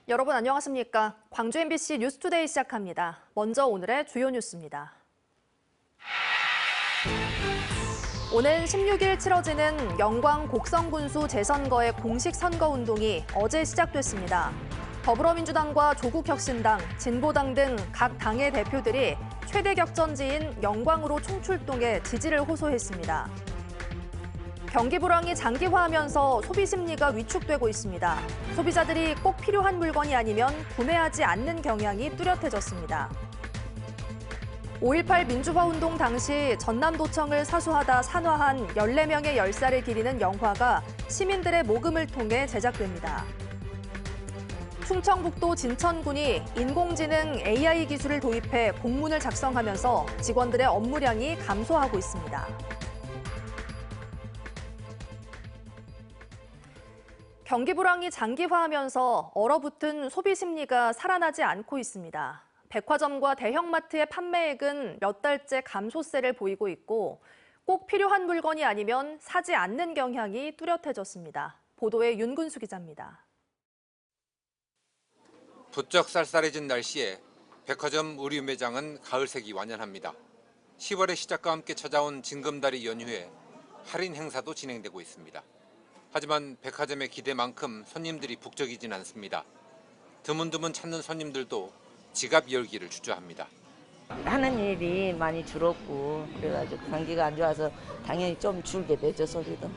여러분 안녕하십니까? 광주 MBC 뉴스투데이 시작합니다. 먼저 오늘의 주요 뉴스입니다. 오는 16일 치러지는 영광 곡성군수 재선거의 공식 선거운동이 어제 시작됐습니다. 더불어민주당과 조국혁신당, 진보당 등 각 당의 대표들이 최대 격전지인 영광으로 총출동해 지지를 호소했습니다. 경기 불황이 장기화하면서 소비 심리가 위축되고 있습니다. 소비자들이 꼭 필요한 물건이 아니면 구매하지 않는 경향이 뚜렷해졌습니다. 5.18 민주화 운동 당시 전남도청을 사수하다 산화한 14명의 열사를 기리는 영화가 시민들의 모금을 통해 제작됩니다. 충청북도 진천군이 인공지능 AI 기술을 도입해 공문을 작성하면서 직원들의 업무량이 감소하고 있습니다. 경기 불황이 장기화하면서 얼어붙은 소비 심리가 살아나지 않고 있습니다. 백화점과 대형마트의 판매액은 몇 달째 감소세를 보이고 있고 꼭 필요한 물건이 아니면 사지 않는 경향이 뚜렷해졌습니다. 보도에 윤근수 기자입니다. 부쩍 쌀쌀해진 날씨에 백화점 의류 매장은 가을색이 완연합니다. 10월의 시작과 함께 찾아온 징검다리 연휴에 할인 행사도 진행되고 있습니다. 하지만 백화점의 기대만큼 손님들이 북적이진 않습니다. 드문드문 찾는 손님들도 지갑 열기를 주저합니다. 하는 일이 많이 줄었고 그래가지고 경기가 안 좋아서 당연히 좀 줄게 되죠, 소비도.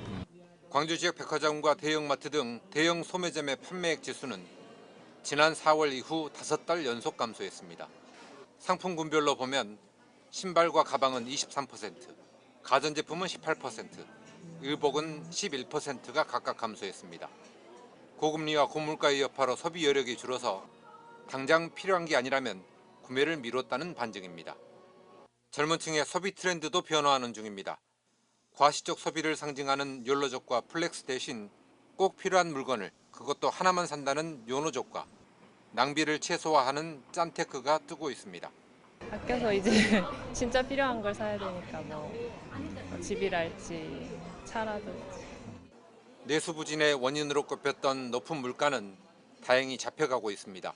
광주 지역 백화점과 대형마트 등 대형 소매점의 판매액 지수는 지난 4월 이후 5달 연속 감소했습니다. 상품군별로 보면 신발과 가방은 23%, 가전제품은 18%, 의복은 11%가 각각 감소했습니다. 고금리와 고물가의 여파로 소비 여력이 줄어서 당장 필요한 게 아니라면 구매를 미뤘다는 반증입니다. 젊은 층의 소비 트렌드도 변화하는 중입니다. 과시적 소비를 상징하는 욜로족과 플렉스 대신 꼭 필요한 물건을 그것도 하나만 산다는 요노족과 낭비를 최소화하는 짠테크가 뜨고 있습니다. 아껴서 이제 진짜 필요한 걸 사야 되니까 집이랄지 차라든지. 내수 부진의 원인으로 꼽혔던 높은 물가는 다행히 잡혀가고 있습니다.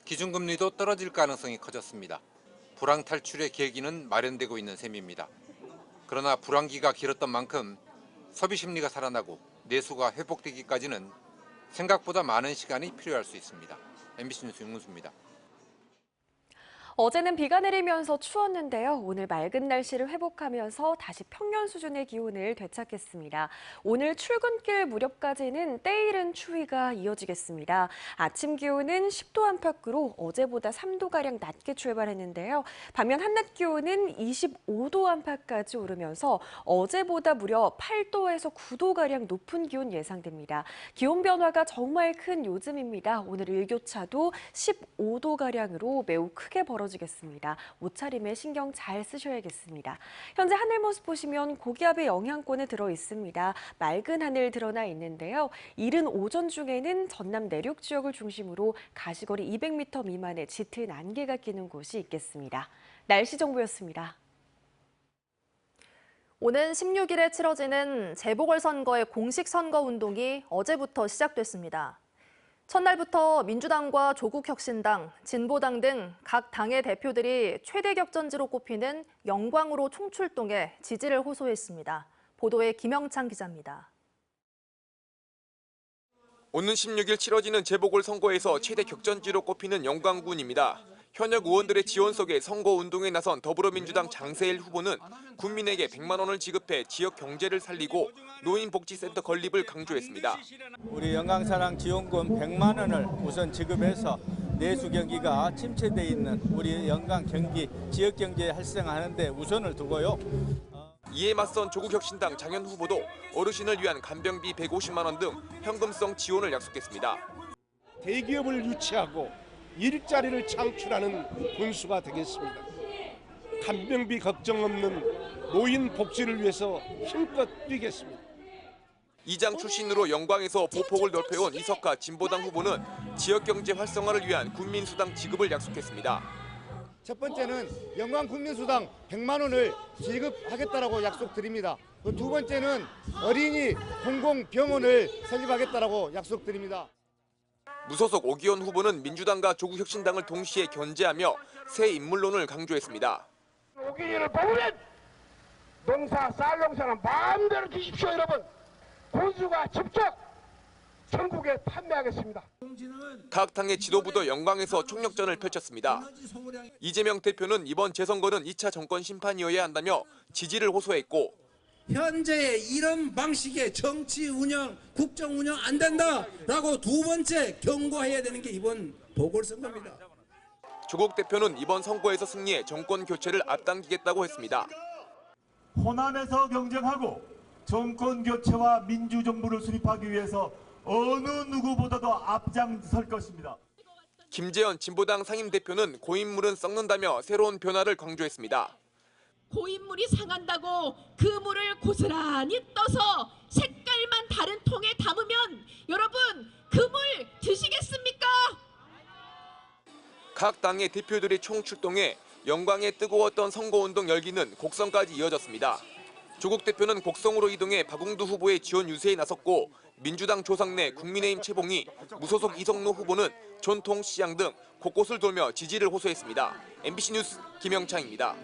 기준금리도 떨어질 가능성이 커졌습니다. 불황 탈출의 계기는 마련되고 있는 셈입니다. 그러나 불황기가 길었던 만큼 소비 심리가 살아나고 내수가 회복되기까지는 생각보다 많은 시간이 필요할 수 있습니다. MBC 뉴스 윤문수입니다. 어제는 비가 내리면서 추웠는데요. 오늘 맑은 날씨를 회복하면서 다시 평년 수준의 기온을 되찾겠습니다. 오늘 출근길 무렵까지는 때이른 추위가 이어지겠습니다. 아침 기온은 10도 안팎으로 어제보다 3도가량 낮게 출발했는데요. 반면 한낮 기온은 25도 안팎까지 오르면서 어제보다 무려 8도에서 9도가량 높은 기온 예상됩니다. 기온 변화가 정말 큰 요즘입니다. 오늘 일교차도 15도가량으로 매우 크게 벌어지겠습니다. 옷차림에 신경 잘 쓰셔야겠습니다. 현재 하늘 모습 보시면 고기압의 영향권에 들어 있습니다. 맑은 하늘 드러나 있는데요. 이른 오전 중에는 전남 내륙 지역을 중심으로 가시거리 200m 미만의 짙은 안개가 끼는 곳이 있겠습니다. 날씨 정보였습니다. 오는 16일에 치러지는 재보궐선거의 공식 선거운동이 어제부터 시작됐습니다. 첫날부터 민주당과 조국혁신당, 진보당 등 각 당의 대표들이 최대 격전지로 꼽히는 영광으로 총출동해 지지를 호소했습니다. 보도에 김영창 기자입니다. 오는 16일 치러지는 재보궐선거에서 최대 격전지로 꼽히는 영광군입니다. 현역 의원들의 지원 속에 선거운동에 나선 더불어민주당 장세일 후보는 국민에게 100만 원을 지급해 지역 경제를 살리고 노인복지센터 건립을 강조했습니다. 우리 영광사랑 지원금 100만 원을 우선 지급해서 내수 경기가 침체돼 있는 우리 영광 경기, 지역 경제 활성화하는 데 우선을 두고요. 이에 맞선 조국혁신당 장현 후보도 어르신을 위한 간병비 150만 원 등 현금성 지원을 약속했습니다. 대기업을 유치하고 일자리를 창출하는 군수가 되겠습니다. 간병비 걱정 없는 노인 복지를 위해서 힘껏 뛰겠습니다. 이장 출신으로 영광에서 보폭을 넓혀온 이석하 진보당 후보는 지역경제 활성화를 위한 국민수당 지급을 약속했습니다. 첫 번째는 영광 국민수당 100만 원을 지급하겠다라고 약속드립니다. 두 번째는 어린이 공공병원을 설립하겠다라고 약속드립니다. 무소속 오기현 후보는 민주당과 조국혁신당을 동시에 견제하며 새 인물론을 강조했습니다. 오기현을 뽑으면 쌀 농사는 마음대로 주십시오, 여러분. 군수가 직접 전국에 판매하겠습니다. 각 당의 지도부도 영광에서 총력전을 펼쳤습니다. 이재명 대표는 이번 재선거는 2차 정권 심판이어야 한다며 지지를 호소했고 현재의 이런 방식의 정치 운영, 국정 운영 안 된다라고 두 번째 경고해야 되는 게 이번 보궐선거입니다. 조국 대표는 이번 선거에서 승리해 정권 교체를 앞당기겠다고 했습니다. 호남에서 경쟁하고 정권 교체와 민주정부를 수립하기 위해서 어느 누구보다도 앞장설 것입니다. 김재현 진보당 상임대표는 고인물은 썩는다며 새로운 변화를 강조했습니다. 고인물이 상한다고 그 물을 고스란히 떠서 색깔만 다른 통에 담으면 여러분 그 물 드시겠습니까? 각 당의 대표들이 총출동해 영광에 뜨거웠던 선거운동 열기는 곡성까지 이어졌습니다. 조국 대표는 곡성으로 이동해 박웅두 후보의 지원 유세에 나섰고 민주당 조상래, 국민의힘 최봉희, 무소속 이성노 후보는 전통시장 등 곳곳을 돌며 지지를 호소했습니다. MBC 뉴스 김영창입니다.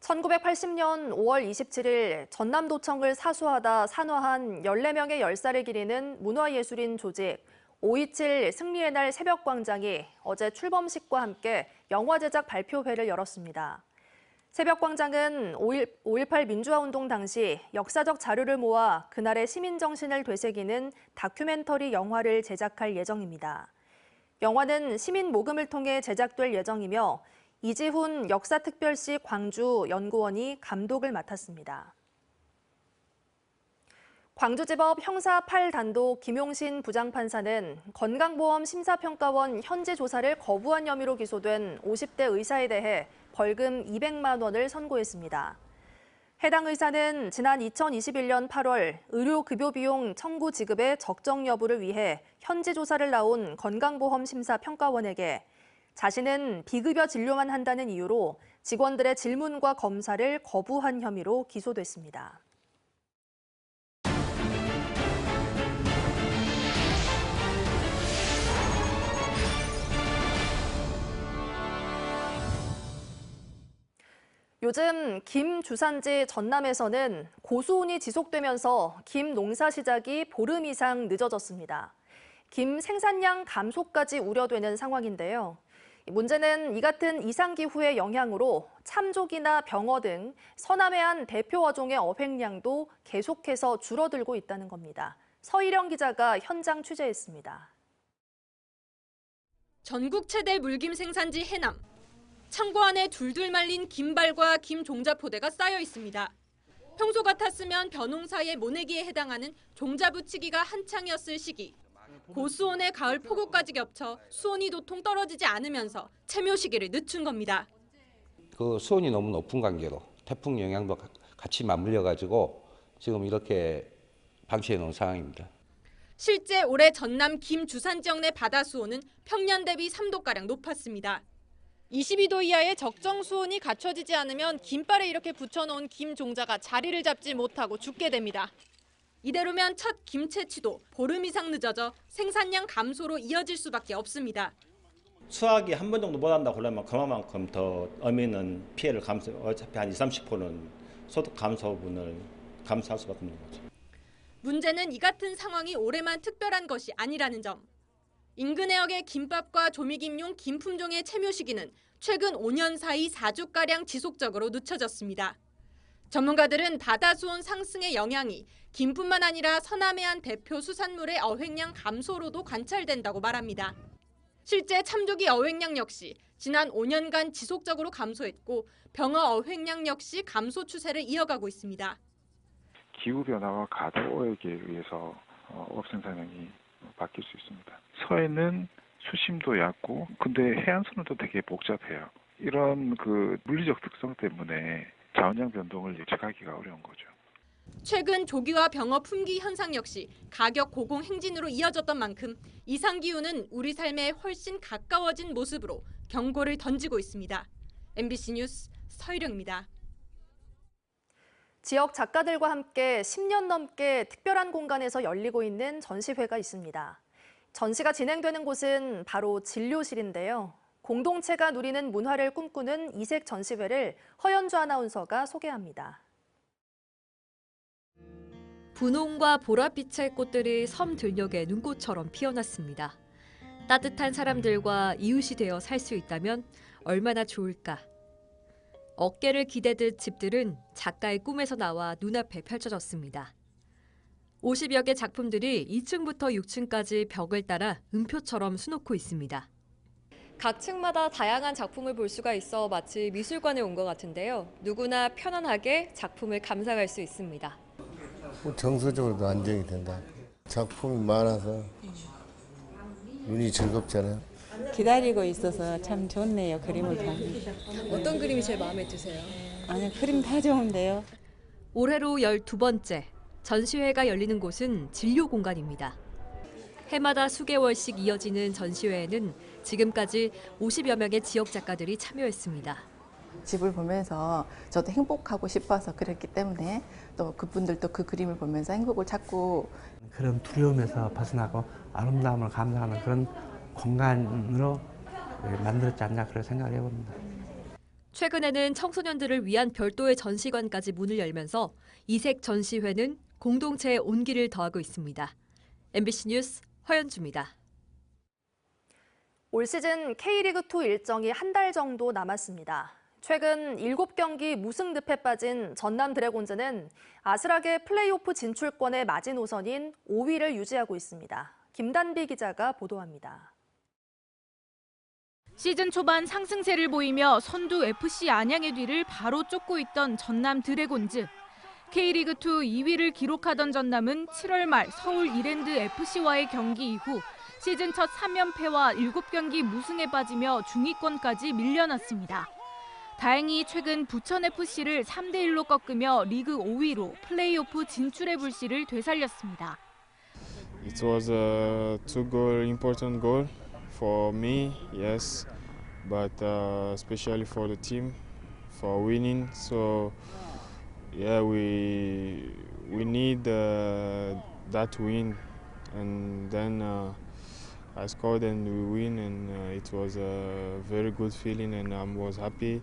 1980년 5월 27일 전남도청을 사수하다 산화한 14명의 열사를 기리는 문화예술인 조직 5.27 승리의 날 새벽광장이 어제 출범식과 함께 영화 제작 발표회를 열었습니다. 새벽광장은 5.18 민주화운동 당시 역사적 자료를 모아 그날의 시민정신을 되새기는 다큐멘터리 영화를 제작할 예정입니다. 영화는 시민 모금을 통해 제작될 예정이며 이지훈 역사특별시 광주연구원이 감독을 맡았습니다. 광주지법 형사 8단도 김용신 부장판사는 건강보험 심사평가원 현지 조사를 거부한 혐의로 기소된 50대 의사에 대해 벌금 200만 원을 선고했습니다. 해당 의사는 지난 2021년 8월 의료급여 비용 청구 지급의 적정 여부를 위해 현지 조사를 나온 건강보험 심사평가원에게 자신은 비급여 진료만 한다는 이유로 직원들의 질문과 검사를 거부한 혐의로 기소됐습니다. 요즘 김 주산지 전남에서는 고수온이 지속되면서 김 농사 시작이 보름 이상 늦어졌습니다. 김 생산량 감소까지 우려되는 상황인데요. 문제는 이 같은 이상기후의 영향으로 참족이나 병어 등 서남해안 대표 어종의 어획량도 계속해서 줄어들고 있다는 겁니다. 서희령 기자가 현장 취재했습니다. 전국 최대 물김 생산지 해남. 창고 안에 둘둘 말린 김발과 김 종자포대가 쌓여 있습니다. 평소 같았으면 벼농사의 모내기에 해당하는 종자 붙이기가 한창이었을 시기. 고수온의 가을 폭우까지 겹쳐 수온이 도통 떨어지지 않으면서 채묘 시기를 늦춘 겁니다. 그 수온이 너무 높은 관계로 태풍 영향도 같이 맞물려가지고 지금 이렇게 방치해 놓은 상황입니다. 실제 올해 전남 김 주산 지역 내 바다 수온은 평년 대비 3도가량 높았습니다. 22도 이하의 적정 수온이 갖춰지지 않으면 김발에 이렇게 붙여놓은 김 종자가 자리를 잡지 못하고 죽게 됩니다. 이대로면 첫 김 채취도 보름 이상 늦어져 생산량 감소로 이어질 수밖에 없습니다. 수확이 한 번 정도 못 한다고 그러면 그만큼 더 어미는 피해를 어차피 한 20-30%는 소득 감소분을 감수할 수밖에 없는 거죠. 문제는 이 같은 상황이 올해만 특별한 것이 아니라는 점. 인근 해역의 김밥과 조미김용 김품종의 채묘 시기는 최근 5년 사이 4주가량 지속적으로 늦춰졌습니다. 전문가들은 바다 수온 상승의 영향이 김뿐만 아니라 서남해안 대표 수산물의 어획량 감소로도 관찰된다고 말합니다. 실제 참조기 어획량 역시 지난 5년간 지속적으로 감소했고 병어 어획량 역시 감소 추세를 이어가고 있습니다. 기후변화와 가다오에 의해서 어업 생산량이 바뀔 수 있습니다. 서해는 수심도 얕고 근데 해안선은 또 되게 복잡해요. 이런 물리적 특성 때문에 자원량 변동을 예측하기가 어려운 거죠. 최근 조기와 병어 품귀 현상 역시 가격 고공 행진으로 이어졌던 만큼 이상기후는 우리 삶에 훨씬 가까워진 모습으로 경고를 던지고 있습니다. MBC 뉴스 서희령입니다. 지역 작가들과 함께 10년 넘게 특별한 공간에서 열리고 있는 전시회가 있습니다. 전시가 진행되는 곳은 바로 진료실인데요. 공동체가 누리는 문화를 꿈꾸는 이색 전시회를 허연주 아나운서가 소개합니다. 분홍과 보랏빛의 꽃들이 섬 들녘의 눈꽃처럼 피어났습니다. 따뜻한 사람들과 이웃이 되어 살 수 있다면 얼마나 좋을까. 어깨를 기대듯 집들은 작가의 꿈에서 나와 눈앞에 펼쳐졌습니다. 50여 개 작품들이 2층부터 6층까지 벽을 따라 음표처럼 수놓고 있습니다. 각 층마다 다양한 작품을 볼 수가 있어 마치 미술관에 온 것 같은데요. 누구나 편안하게 작품을 감상할 수 있습니다. 정서적으로도 안정이 된다. 작품이 많아서 눈이 즐겁잖아요. 기다리고 있어서 참 좋네요. 그림을 보면. 어떤 그림이 제일 마음에 드세요? 아니, 그림 다 좋은데요. 올해로 12번째 전시회가 열리는 곳은 진료 공간입니다. 해마다 수개월씩 이어지는 전시회에는 지금까지 50여 명의 지역 작가들이 참여했습니다. 집을 보면서 저도 행복하고 싶어서 그랬기 때문에 또 그분들도 그 그림을 보면서 행복을 찾고 그런 두려움에서 벗어나고 아름다움을 감상하는 그런 공간으로 만들었지 않나 그런 생각을 해봅니다. 최근에는 청소년들을 위한 별도의 전시관까지 문을 열면서 이색 전시회는 공동체의 온기를 더하고 있습니다. MBC 뉴스 허연주입니다. 올 시즌 K리그2 일정이 한 달 정도 남았습니다. 최근 7경기 무승 늪에 빠진 전남 드래곤즈는 아슬하게 플레이오프 진출권의 마지노선인 5위를 유지하고 있습니다. 김단비 기자가 보도합니다. 시즌 초반 상승세를 보이며 선두 FC 안양의 뒤를 바로 쫓고 있던 전남 드래곤즈. K리그2 2위를 기록하던 전남은 7월 말 서울 이랜드 FC와의 경기 이후 시즌 첫 3연패와 7경기 무승에 빠지며 중위권까지 밀려났습니다. 다행히 최근 부천FC를 3대1로 꺾으며 리그 5위로 플레이오프 진출의 불씨를 되살렸습니다. It was a two-goal important goal for me, yes, but especially for the team, for winning. So, yeah, we need that win, and then I scored and we win, and it was a very good feeling, and I was happy.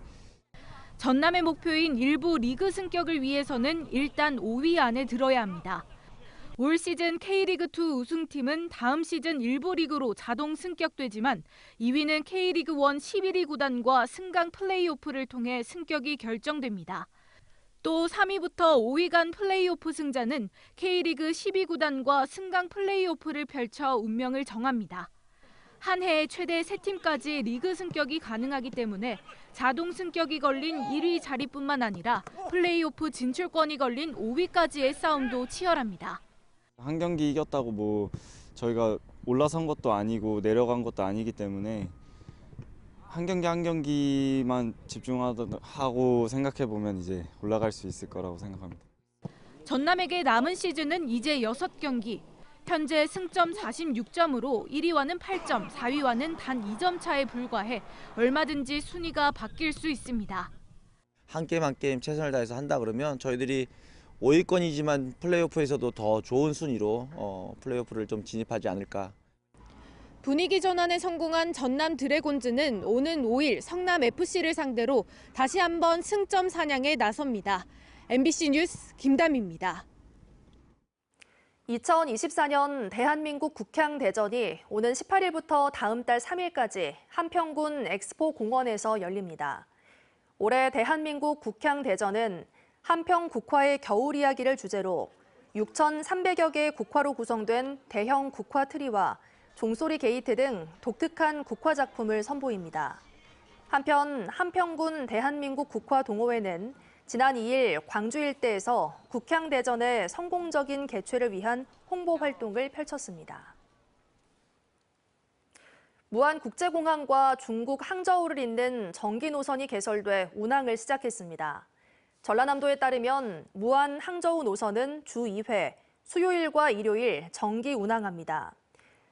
전남의 목표인 일부 리그 승격을 위해서는 일단 5위 안에 들어야 합니다. 올 시즌 K리그2 우승팀은 다음 시즌 일부 리그로 자동 승격되지만 2위는 K리그1 11위 구단과 승강 플레이오프를 통해 승격이 결정됩니다. 또 3위부터 5위 간 플레이오프 승자는 K리그 12 구단과 승강 플레이오프를 펼쳐 운명을 정합니다. 한 해에 최대 3팀까지 리그 승격이 가능하기 때문에 자동 승격이 걸린 1위 자리뿐만 아니라 플레이오프 진출권이 걸린 5위까지의 싸움도 치열합니다. 한 경기 이겼다고 뭐 저희가 올라선 것도 아니고 내려간 것도 아니기 때문에 한 경기만 집중하고 생각해 보면 이제 올라갈 수 있을 거라고 생각합니다. 전남에게 남은 시즌은 이제 6경기. 현재 승점 46점으로 1위와는 8점, 4위와는 단 2점 차에 불과해 얼마든지 순위가 바뀔 수 있습니다. 한 게임 한 게임 최선을 다해서 한다 그러면 저희들이 5위권이지만 플레이오프에서도 더 좋은 순위로 플레이오프를 좀 진입하지 않을까. 분위기 전환에 성공한 전남 드래곤즈는 오는 5일 성남 FC를 상대로 다시 한번 승점 사냥에 나섭니다. MBC 뉴스 김담입니다. 2024년 대한민국 국향대전이 오는 18일부터 다음 달 3일까지 한평군 엑스포 공원에서 열립니다. 올해 대한민국 국향대전은 한평 국화의 겨울 이야기를 주제로 6,300여 개의 국화로 구성된 대형 국화 트리와 종소리 게이트 등 독특한 국화 작품을 선보입니다. 한편 한평군 대한민국 국화동호회는 지난 2일 광주 일대에서 국향대전의 성공적인 개최를 위한 홍보 활동을 펼쳤습니다. 무안국제공항과 중국 항저우를 잇는 전기 노선이 개설돼 운항을 시작했습니다. 전라남도에 따르면 무안 항저우 노선은 주 2회, 수요일과 일요일 정기 운항합니다.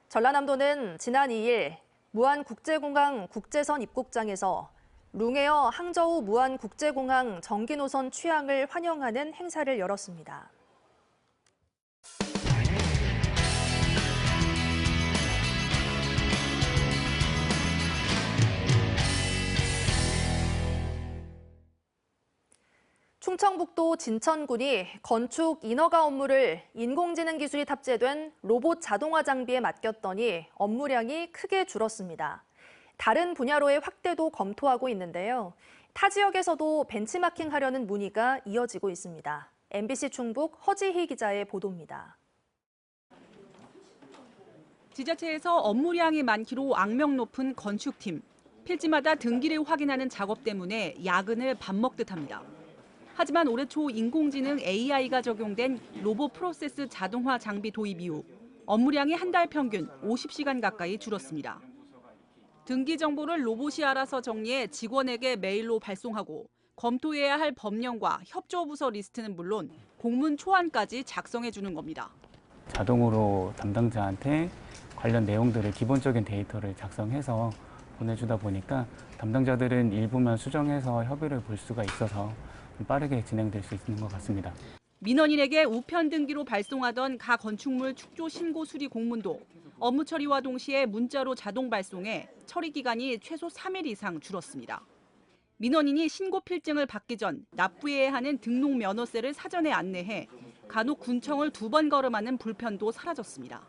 전라남도는 지난 2일 무안국제공항 국제선 입국장에서 룽에어 항저우 무안국제공항 정기 노선 취항을 환영하는 행사를 열었습니다. 충청북도 진천군이 건축 인허가 업무를 인공지능 기술이 탑재된 로봇 자동화 장비에 맡겼더니 업무량이 크게 줄었습니다. 다른 분야로의 확대도 검토하고 있는데요. 타 지역에서도 벤치마킹하려는 문의가 이어지고 있습니다. MBC 충북 허지희 기자의 보도입니다. 지자체에서 업무량이 많기로 악명 높은 건축팀. 필지마다 등기를 확인하는 작업 때문에 야근을 밥 먹듯 합니다. 하지만 올해 초 인공지능 AI가 적용된 로봇 프로세스 자동화 장비 도입 이후 업무량이 한 달 평균 50시간 가까이 줄었습니다. 등기 정보를 로봇이 알아서 정리해 직원에게 메일로 발송하고 검토해야 할 법령과 협조부서 리스트는 물론 공문 초안까지 작성해 주는 겁니다. 자동으로 담당자한테 관련 내용들을 기본적인 데이터를 작성해서 보내주다 보니까 담당자들은 일부만 수정해서 협의를 볼 수가 있어서 빠르게 진행될 수 있는 것 같습니다. 민원인에게 우편 등기로 발송하던 가 건축물 축조 신고 수리 공문도 업무 처리와 동시에 문자로 자동 발송해 처리 기간이 최소 3일 이상 줄었습니다. 민원인이 신고 필증을 받기 전 납부해야 하는 등록 면허세를 사전에 안내해 간혹 군청을 2번 걸음하는 불편도 사라졌습니다.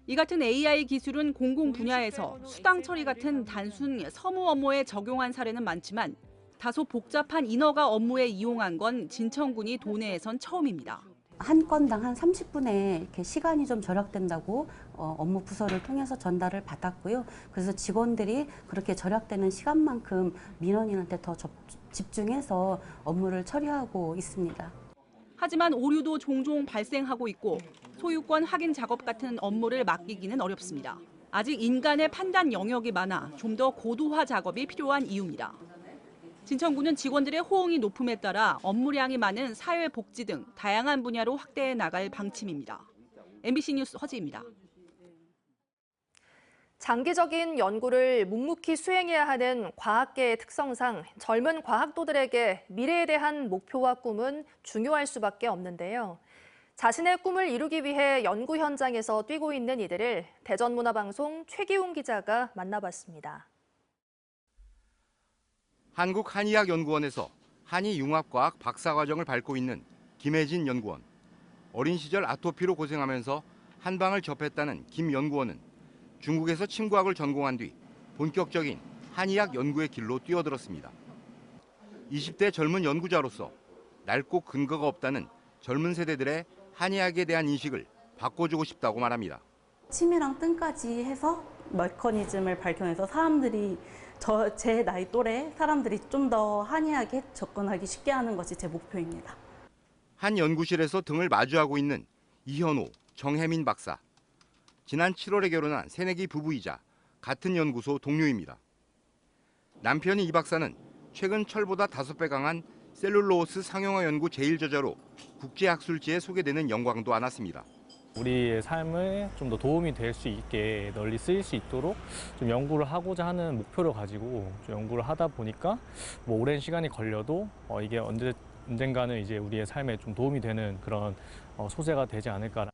이 같은 AI 기술은 공공 분야에서 수당 처리 같은 단순 서무 업무에 적용한 사례는 많지만 다소 복잡한 인허가 업무에 이용한 건 진천군이 도내에선 처음입니다. 한 건당 한 30분의 이렇게 시간이 좀 절약된다고 업무 부서를 통해서 전달을 받았고요. 그래서 직원들이 그렇게 절약되는 시간만큼 민원인한테 더 집중해서 업무를 처리하고 있습니다. 하지만 오류도 종종 발생하고 있고 소유권 확인 작업 같은 업무를 맡기기는 어렵습니다. 아직 인간의 판단 영역이 많아 좀 더 고도화 작업이 필요한 이유입니다. 진천군은 직원들의 호응이 높음에 따라 업무량이 많은 사회복지 등 다양한 분야로 확대해 나갈 방침입니다. MBC 뉴스 허지입니다. 장기적인 연구를 묵묵히 수행해야 하는 과학계의 특성상 젊은 과학도들에게 미래에 대한 목표와 꿈은 중요할 수밖에 없는데요. 자신의 꿈을 이루기 위해 연구 현장에서 뛰고 있는 이들을 대전문화방송 최기웅 기자가 만나봤습니다. 한국한의학연구원에서 한의융합과학 박사과정을 밟고 있는 김혜진 연구원. 어린 시절 아토피로 고생하면서 한방을 접했다는 김 연구원은 중국에서 침구학을 전공한 뒤 본격적인 한의학 연구의 길로 뛰어들었습니다. 20대 젊은 연구자로서 넓고 근거가 없다는 젊은 세대들의 한의학에 대한 인식을 바꿔주고 싶다고 말합니다. 침이랑 뜸까지 해서 메커니즘을 밝혀내서 사람들이 제 나이 또래 사람들이 좀 더 한의학에 접근하기 쉽게 하는 것이 제 목표입니다. 한 연구실에서 등을 마주하고 있는 이현호, 정혜민 박사. 지난 7월에 결혼한 새내기 부부이자 같은 연구소 동료입니다. 남편인 이 박사는 최근 철보다 5배 강한 셀룰로스 상용화 연구 제1저자로 국제학술지에 소개되는 영광도 안았습니다. 우리의 삶에 좀 더 도움이 될 수 있게 널리 쓰일 수 있도록 좀 연구를 하고자 하는 목표를 가지고 좀 연구를 하다 보니까 뭐 오랜 시간이 걸려도 이게 언젠가는 이제 우리의 삶에 좀 도움이 되는 그런 소재가 되지 않을까.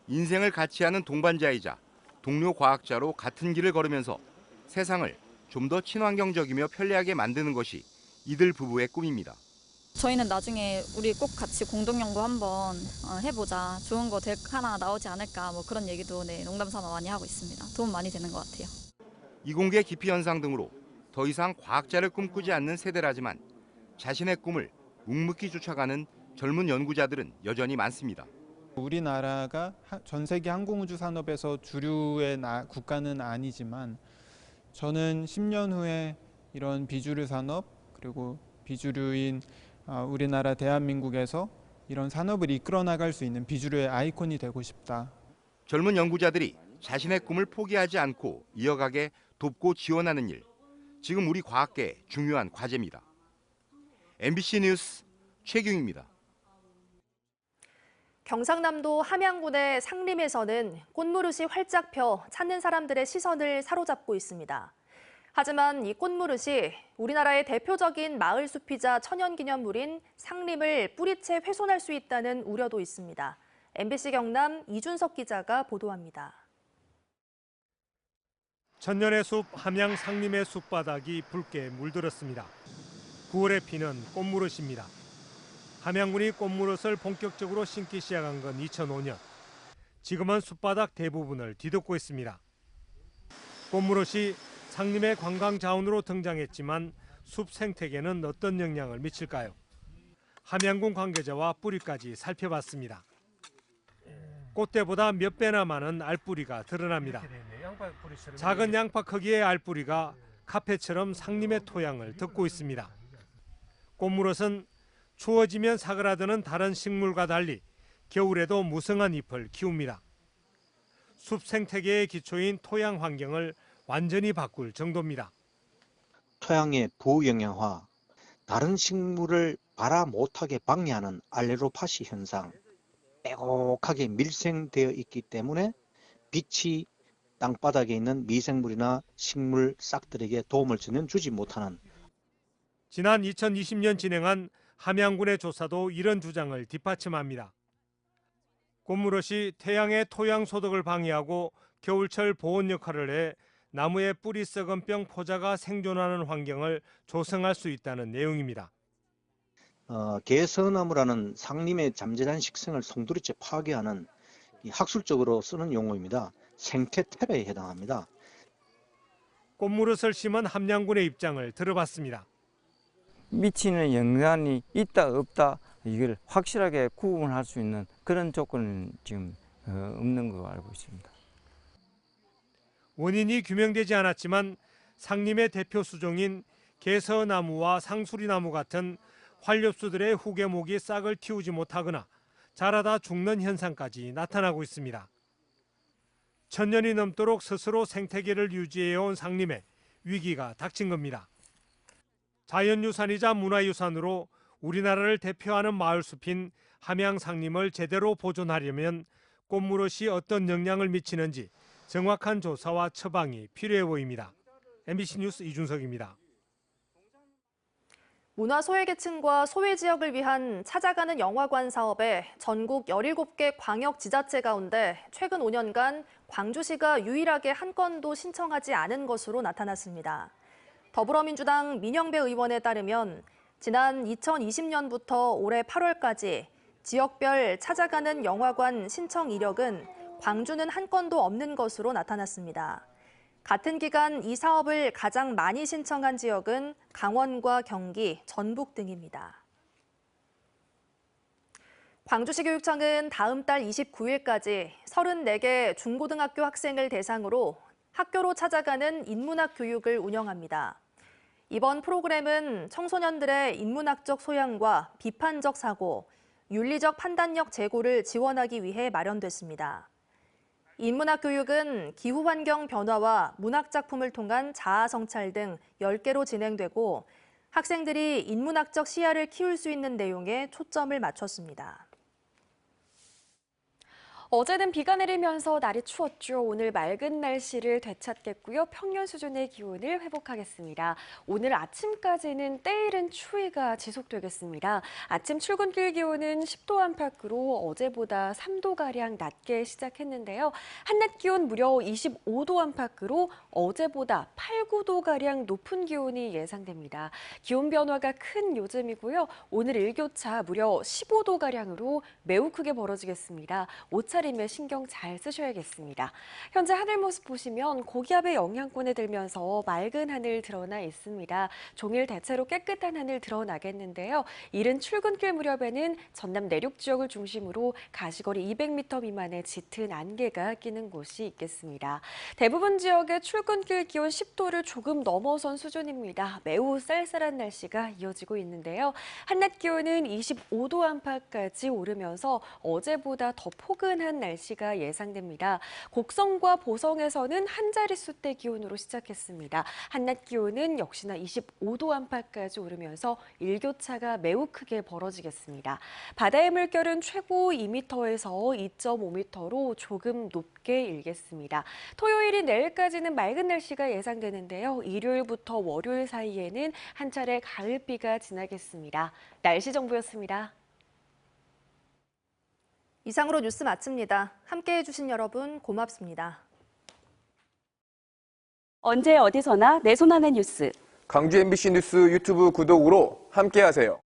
인생을 같이 하는 동반자이자 동료 과학자로 같은 길을 걸으면서 세상을 좀 더 친환경적이며 편리하게 만드는 것이 이들 부부의 꿈입니다. 저희는 나중에 우리 꼭 같이 공동 연구 한번 해보자. 좋은 거 하나 나오지 않을까 뭐 그런 얘기도 농담삼아 많이 하고 있습니다. 도움 많이 되는 것 같아요. 이공계 기피 현상 등으로 더 이상 과학자를 꿈꾸지 않는 세대라지만 자신의 꿈을 묵묵히 쫓아가는 젊은 연구자들은 여전히 많습니다. 우리나라가 전 세계 항공우주 산업에서 주류의 국가는 아니지만 저는 10년 후에 이런 비주류 산업 그리고 비주류인 우리나라 대한민국에서 이런 산업을 이끌어 나갈 수 있는 비주류의 아이콘이 되고 싶다. 젊은 연구자들이 자신의 꿈을 포기하지 않고 이어가게 돕고 지원하는 일, 지금 우리 과학계의 중요한 과제입니다. MBC 뉴스 최기웅입니다. 경상남도 함양군의 상림에서는 꽃무릇이 활짝 펴 찾는 사람들의 시선을 사로잡고 있습니다. 하지만 이 꽃무릇이 우리나라의 대표적인 마을 숲이자 천연기념물인 상림을 뿌리채 훼손할 수 있다는 우려도 있습니다. MBC 경남 이준석 기자가 보도합니다. 천년의 숲 함양 상림의 숲바닥이 붉게 물들었습니다. 9월에 피는 꽃무릇입니다. 함양군이 꽃무릇을 본격적으로 심기 시작한 건 2005년. 지금은 숲바닥 대부분을 뒤덮고 있습니다. 꽃무릇이 상림의 관광 자원으로 등장했지만 숲 생태계는 어떤 영향을 미칠까요? 함양군 관계자와 뿌리까지 살펴봤습니다. 꽃대보다 몇 배나 많은 알뿌리가 드러납니다. 작은 양파 크기의 알뿌리가 카페처럼 상림의 토양을 덮고 있습니다. 꽃무릇은 추워지면 사그라드는 다른 식물과 달리 겨울에도 무성한 잎을 키웁니다. 숲 생태계의 기초인 토양 환경을 완전히 바꿀 정도입니다. 토양의 부영양화, 다른 식물을 발화 못하게 방해하는 알레로파시 현상, 빼곡하게 밀생되어 있기 때문에 빛이 땅바닥에 있는 미생물이나 식물 싹들에게 도움을 전혀 주지 못하는. 지난 2020년 진행한 함양군의 조사도 이런 주장을 뒷받침합니다. 꽃무릇이 태양의 토양 소독을 방해하고 겨울철 보온 역할을 해 나무의 뿌리 썩은 병 포자가 생존하는 환경을 조성할 수 있다는 내용입니다. 개서나무라는 상림의 잠재된 식생을 송두리째 파괴하는 학술적으로 쓰는 용어입니다. 생태 테러에 해당합니다. 꽃무릇을 심은 함양군의 입장을 들어봤습니다. 미치는 영향이 있다 없다 이걸 확실하게 구분할 수 있는 그런 조건은 지금 없는 거 알고 있습니다. 원인이 규명되지 않았지만 상림의 대표 수종인 개서나무와 상수리나무 같은 활엽수들의 후계목이 싹을 틔우지 못하거나 자라다 죽는 현상까지 나타나고 있습니다. 1000년이 넘도록 스스로 생태계를 유지해온 상림에 위기가 닥친 겁니다. 자연유산이자 문화유산으로 우리나라를 대표하는 마을숲인 함양 상림을 제대로 보존하려면 꽃무릇이 어떤 영향을 미치는지 정확한 조사와 처방이 필요해 보입니다. MBC 뉴스 이준석입니다. 문화 소외계층과 소외지역을 위한 찾아가는 영화관 사업에 전국 17개 광역지자체 가운데 최근 5년간 광주시가 유일하게 한 건도 신청하지 않은 것으로 나타났습니다. 더불어민주당 민영배 의원에 따르면 지난 2020년부터 올해 8월까지 지역별 찾아가는 영화관 신청 이력은 광주는 한 건도 없는 것으로 나타났습니다. 같은 기간 이 사업을 가장 많이 신청한 지역은 강원과 경기, 전북 등입니다. 광주시 교육청은 다음 달 29일까지 34개 중고등학교 학생을 대상으로 학교로 찾아가는 인문학 교육을 운영합니다. 이번 프로그램은 청소년들의 인문학적 소양과 비판적 사고, 윤리적 판단력 제고를 지원하기 위해 마련됐습니다. 인문학 교육은 기후환경 변화와 문학작품을 통한 자아 성찰 등 10개로 진행되고 학생들이 인문학적 시야를 키울 수 있는 내용에 초점을 맞췄습니다. 어제는 비가 내리면서 날이 추웠죠. 오늘 맑은 날씨를 되찾겠고요. 평년 수준의 기온을 회복하겠습니다. 오늘 아침까지는 때이른 추위가 지속되겠습니다. 아침 출근길 기온은 10도 안팎으로 어제보다 3도가량 낮게 시작했는데요. 한낮 기온 무려 25도 안팎으로 어제보다 8, 9도가량 높은 기온이 예상됩니다. 기온 변화가 큰 요즘이고요. 오늘 일교차 무려 15도가량으로 매우 크게 벌어지겠습니다. 옷차림에 신경 잘 쓰셔야겠습니다. 현재 하늘 모습 보시면 고기압의 영향권에 들면서 맑은 하늘 드러나 있습니다. 종일 대체로 깨끗한 하늘 드러나겠는데요. 이른 출근길 무렵에는 전남 내륙 지역을 중심으로 가시거리 200m 미만의 짙은 안개가 끼는 곳이 있겠습니다. 대부분 지역의 출근길 기온 10도를 조금 넘어선 수준입니다. 매우 쌀쌀한 날씨가 이어지고 있는데요. 한낮 기온은 25도 안팎까지 오르면서 어제보다 더 포근한 날씨가 예상됩니다. 곡성과 보성에서는 한 자릿수대 기온으로 시작했습니다. 한낮 기온은 역시나 25도 안팎까지 오르면서 일교차가 매우 크게 벌어지겠습니다. 바다의 물결은 최고 2m에서 2.5m로 조금 높게 일겠습니다. 토요일인 내일까지는 맑은 날씨가 예상되는데요. 일요일부터 월요일 사이에는 한 차례 가을비가 지나겠습니다. 날씨 정보였습니다. 이상으로 뉴스 마칩니다. 함께해 주신 여러분 고맙습니다. 언제 어디서나 내 손 안의 뉴스. 광주 MBC 뉴스 유튜브 구독으로 함께하세요.